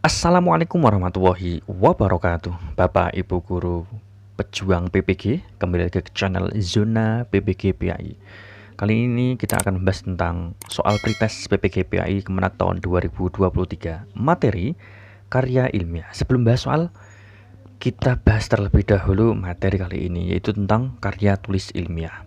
Assalamualaikum warahmatullahi wabarakatuh. Bapak Ibu Guru Pejuang PPG, kembali lagi ke channel Zona PPG PAI. Kali ini kita akan membahas tentang soal pretest PPG PAI Kemenak tahun 2023. Materi karya ilmiah. Sebelum bahas soal, kita bahas terlebih dahulu materi kali ini, yaitu tentang karya tulis ilmiah.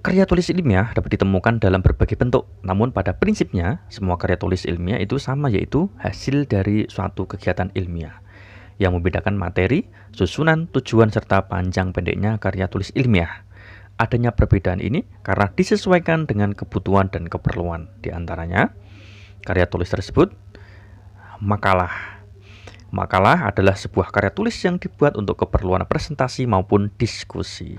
Karya tulis ilmiah dapat ditemukan dalam berbagai bentuk, namun pada prinsipnya semua karya tulis ilmiah itu sama, yaitu hasil dari suatu kegiatan ilmiah. Yang membedakan materi, susunan, tujuan, serta panjang pendeknya karya tulis ilmiah. Adanya perbedaan ini karena disesuaikan dengan kebutuhan dan keperluan. Di antaranya, karya tulis tersebut, makalah. Makalah adalah sebuah karya tulis yang dibuat untuk keperluan presentasi maupun diskusi.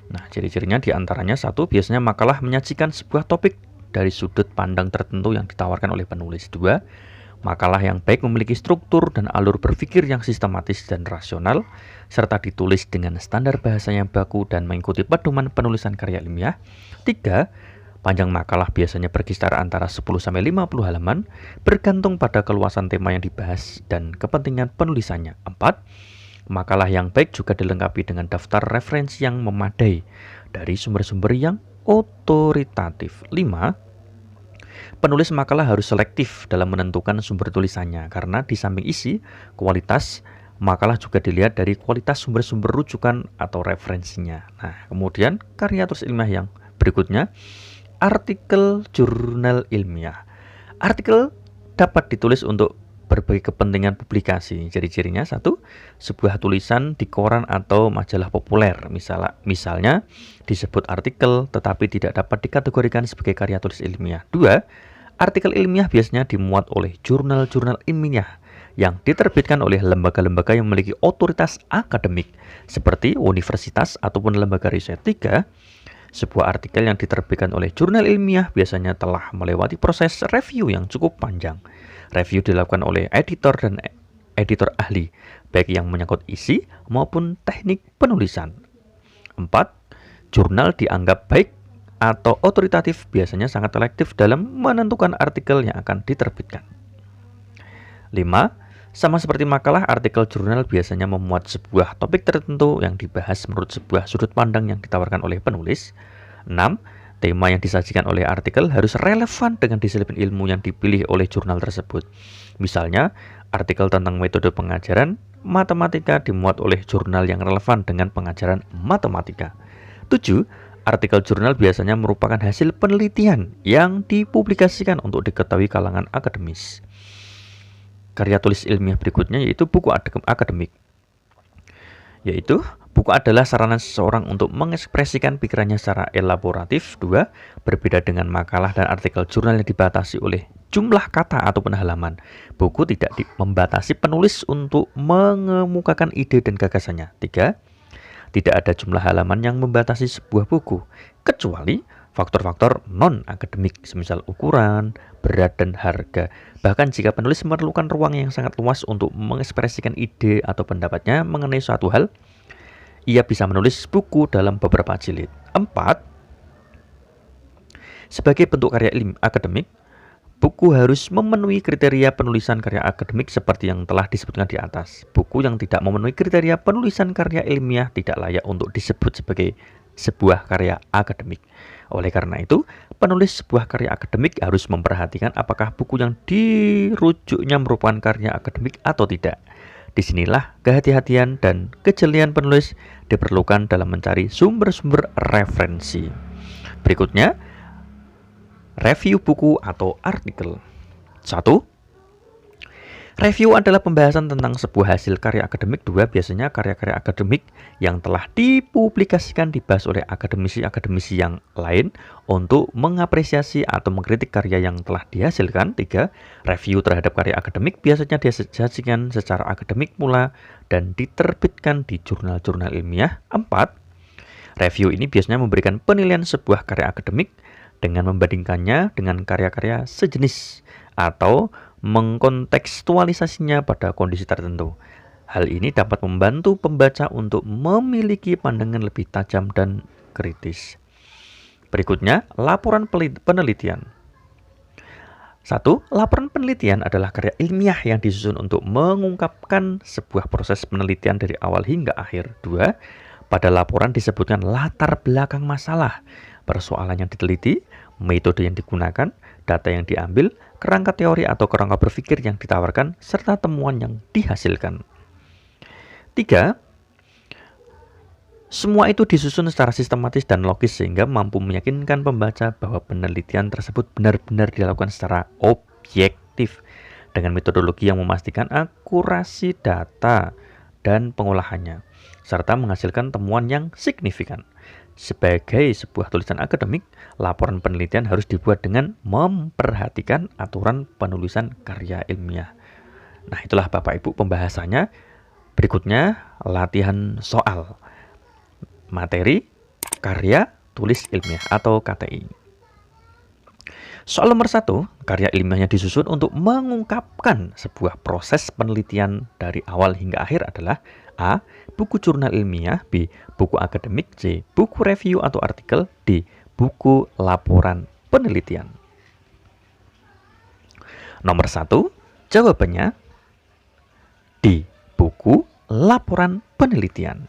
Nah, ciri-cirinya diantaranya: satu, biasanya makalah menyajikan sebuah topik dari sudut pandang tertentu yang ditawarkan oleh penulis. Dua, makalah yang baik memiliki struktur dan alur berpikir yang sistematis dan rasional, serta ditulis dengan standar bahasa yang baku dan mengikuti pedoman penulisan karya ilmiah. Tiga, panjang makalah biasanya berkisar antara 10-50 halaman, bergantung pada keluasan tema yang dibahas dan kepentingan penulisannya. Empat, makalah yang baik juga dilengkapi dengan daftar referensi yang memadai dari sumber-sumber yang otoritatif. 5. Penulis makalah harus selektif dalam menentukan sumber tulisannya, karena di samping isi, kualitas makalah juga dilihat dari kualitas sumber-sumber rujukan atau referensinya. Nah, kemudian karya tulis ilmiah yang berikutnya, artikel jurnal ilmiah. Artikel dapat ditulis untuk berbagai kepentingan publikasi. Ciri-cirinya: satu, sebuah tulisan di koran atau majalah populer. Misalnya disebut artikel tetapi tidak dapat dikategorikan sebagai karya tulis ilmiah. Dua, artikel ilmiah biasanya dimuat oleh jurnal-jurnal ilmiah yang diterbitkan oleh lembaga-lembaga yang memiliki otoritas akademik seperti universitas ataupun lembaga riset. Tiga, sebuah artikel yang diterbitkan oleh jurnal ilmiah biasanya telah melewati proses review yang cukup panjang. Review dilakukan oleh editor dan editor ahli, baik yang menyangkut isi maupun teknik penulisan. 4. Jurnal dianggap baik atau otoritatif biasanya sangat selektif dalam menentukan artikel yang akan diterbitkan. 5. Sama seperti makalah, artikel jurnal biasanya memuat sebuah topik tertentu yang dibahas menurut sebuah sudut pandang yang ditawarkan oleh penulis. 6. Tema yang disajikan oleh artikel harus relevan dengan disiplin ilmu yang dipilih oleh jurnal tersebut. Misalnya, artikel tentang metode pengajaran matematika dimuat oleh jurnal yang relevan dengan pengajaran matematika. 7. Artikel jurnal biasanya merupakan hasil penelitian yang dipublikasikan untuk diketahui kalangan akademis. Karya tulis ilmiah berikutnya yaitu buku akademik. Buku adalah sarana seseorang untuk mengekspresikan pikirannya secara elaboratif. 2. Berbeda dengan makalah dan artikel jurnal yang dibatasi oleh jumlah kata ataupun halaman, buku tidak membatasi penulis untuk mengemukakan ide dan gagasannya. 3. Tidak ada jumlah halaman yang membatasi sebuah buku, kecuali faktor-faktor non-akademik, semisal ukuran, berat, dan harga. Bahkan jika penulis memerlukan ruang yang sangat luas untuk mengekspresikan ide atau pendapatnya mengenai suatu hal, ia bisa menulis buku dalam beberapa jilid. 4. Sebagai bentuk karya akademik, buku harus memenuhi kriteria penulisan karya akademik seperti yang telah disebutkan di atas. Buku yang tidak memenuhi kriteria penulisan karya ilmiah tidak layak untuk disebut sebagai sebuah karya akademik. Oleh karena itu, penulis sebuah karya akademik harus memperhatikan apakah buku yang dirujuknya merupakan karya akademik atau tidak. Disinilah kehati-hatian dan kejelian penulis diperlukan dalam mencari sumber-sumber referensi. Berikutnya, review buku atau artikel. 1. Review adalah pembahasan tentang sebuah hasil karya akademik. 2. Biasanya karya-karya akademik yang telah dipublikasikan dibahas oleh akademisi-akademisi yang lain untuk mengapresiasi atau mengkritik karya yang telah dihasilkan. 3. Review terhadap karya akademik biasanya disajikan secara akademik pula dan diterbitkan di jurnal-jurnal ilmiah. 4. Review ini biasanya memberikan penilaian sebuah karya akademik dengan membandingkannya dengan karya-karya sejenis atau mengkontekstualisasinya pada kondisi tertentu. Hal ini dapat membantu pembaca untuk memiliki pandangan lebih tajam dan kritis. Berikutnya, laporan penelitian. 1. Laporan penelitian adalah karya ilmiah yang disusun untuk mengungkapkan sebuah proses penelitian dari awal hingga akhir. 2. Pada laporan disebutkan latar belakang masalah, persoalan yang diteliti, metode yang digunakan, data yang diambil, kerangka teori atau kerangka berpikir yang ditawarkan, serta temuan yang dihasilkan. 3. Semua itu disusun secara sistematis dan logis sehingga mampu meyakinkan pembaca bahwa penelitian tersebut benar-benar dilakukan secara objektif dengan metodologi yang memastikan akurasi data dan pengolahannya, serta menghasilkan temuan yang signifikan. Sebagai sebuah tulisan akademik, laporan penelitian harus dibuat dengan memperhatikan aturan penulisan karya ilmiah. Nah, itulah Bapak Ibu pembahasannya. Berikutnya latihan soal. Materi, karya, tulis ilmiah atau KTI. Soal nomor 1, karya ilmiahnya disusun untuk mengungkapkan sebuah proses penelitian dari awal hingga akhir adalah A. Buku jurnal ilmiah, B. Buku akademik, C. Buku review atau artikel, D. Buku laporan penelitian. Nomor 1, jawabannya D. Buku laporan penelitian.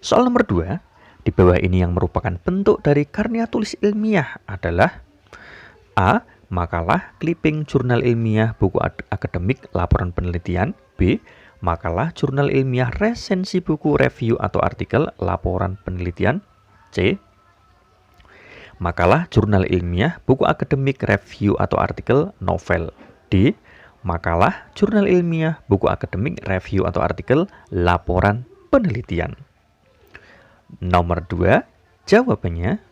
Soal nomor 2, di bawah ini yang merupakan bentuk dari karya tulis ilmiah adalah A. Makalah, clipping, jurnal ilmiah, buku akademik, laporan penelitian. B. Makalah, jurnal ilmiah, resensi buku, review atau artikel, laporan penelitian. C. Makalah, jurnal ilmiah, buku akademik, review atau artikel, novel. D. Makalah, jurnal ilmiah, buku akademik, review atau artikel, laporan penelitian. Nomor 2, jawabannya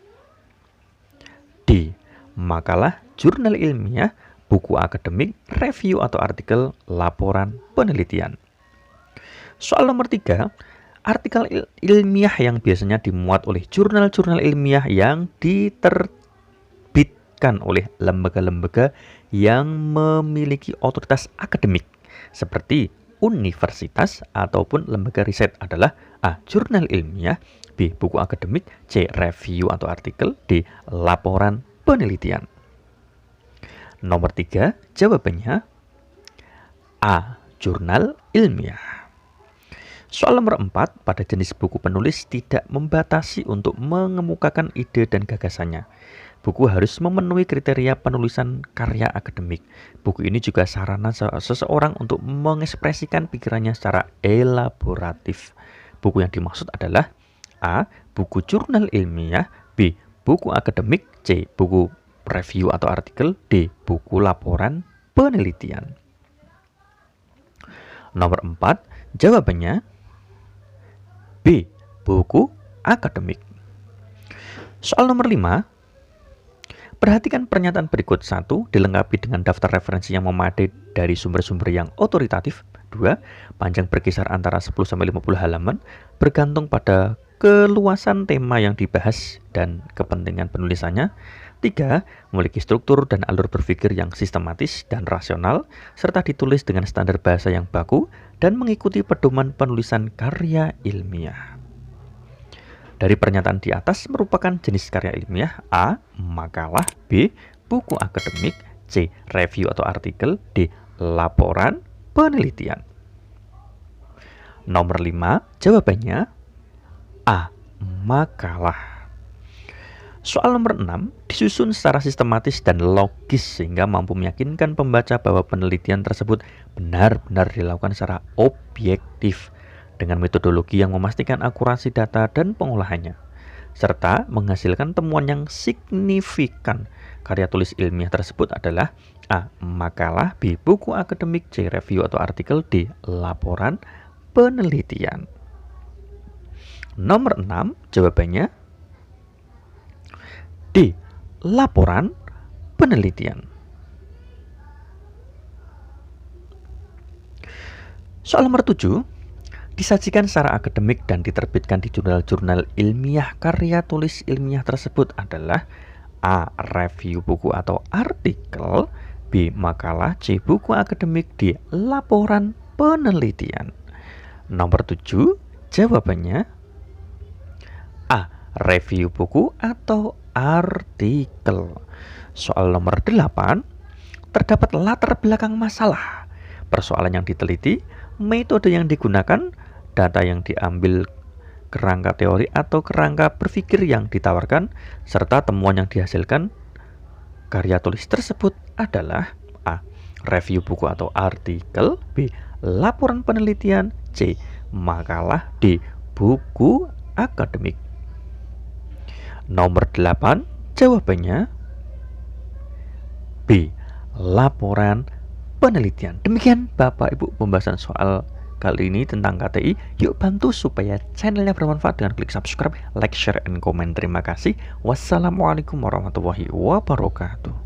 D. Makalah, jurnal ilmiah, buku akademik, review atau artikel, laporan penelitian. Soal nomor 3, artikel ilmiah yang biasanya dimuat oleh jurnal-jurnal ilmiah yang diterbitkan oleh lembaga-lembaga yang memiliki otoritas akademik seperti universitas ataupun lembaga riset adalah A. Jurnal ilmiah, B. Buku akademik, C. Review atau artikel, D. Laporan penelitian. Nomor 3, jawabannya A. Jurnal ilmiah. Soal nomor 4, pada jenis buku penulis tidak membatasi untuk mengemukakan ide dan gagasannya. Buku harus memenuhi kriteria penulisan karya akademik. Buku ini juga sarana seseorang untuk mengekspresikan pikirannya secara elaboratif. Buku yang dimaksud adalah A. Buku jurnal ilmiah, B. Buku akademik, C. Buku review atau artikel, D. Buku laporan penelitian. Nomor 4, jawabannya B. Buku akademik. Soal nomor 5, perhatikan pernyataan berikut. 1. Dilengkapi dengan daftar referensi yang memadai dari sumber-sumber yang otoritatif. 2. Panjang berkisar antara 10-50 halaman, bergantung pada keluasan tema yang dibahas dan kepentingan penulisannya. 3. Memiliki struktur dan alur berpikir yang sistematis dan rasional, serta ditulis dengan standar bahasa yang baku dan mengikuti pedoman penulisan karya ilmiah. Dari pernyataan di atas merupakan jenis karya ilmiah: A. Makalah, B. Buku akademik, C. Review atau artikel, D. Laporan penelitian. Nomor 5, jawabannya A. Makalah. Soal nomor 6, disusun secara sistematis dan logis sehingga mampu meyakinkan pembaca bahwa penelitian tersebut benar-benar dilakukan secara objektif dengan metodologi yang memastikan akurasi data dan pengolahannya, serta menghasilkan temuan yang signifikan. Karya tulis ilmiah tersebut adalah A. Makalah, B. Buku akademik, C. Review atau artikel, D. Laporan penelitian. Nomor 6, jawabannya D. Laporan penelitian. Soal nomor 7, disajikan secara akademik dan diterbitkan di jurnal-jurnal ilmiah. Karya tulis ilmiah tersebut adalah A. Review buku atau artikel, B. Makalah, C. Buku akademik, D. Laporan penelitian. Nomor 7, jawabannya A. Review buku atau artikel. Soal nomor 8, terdapat latar belakang masalah, persoalan yang diteliti, metode yang digunakan, data yang diambil, kerangka teori atau kerangka berpikir yang ditawarkan, serta temuan yang dihasilkan. Karya tulis tersebut adalah A. Review buku atau artikel, B. Laporan penelitian, C. Makalah, D. Buku akademik. Nomor 8, jawabannya B. Laporan penelitian. Demikian Bapak Ibu pembahasan soal kali ini tentang KTI. Yuk bantu supaya channelnya bermanfaat dengan klik subscribe, like, share, and comment. Terima kasih. Wassalamualaikum warahmatullahi wabarakatuh.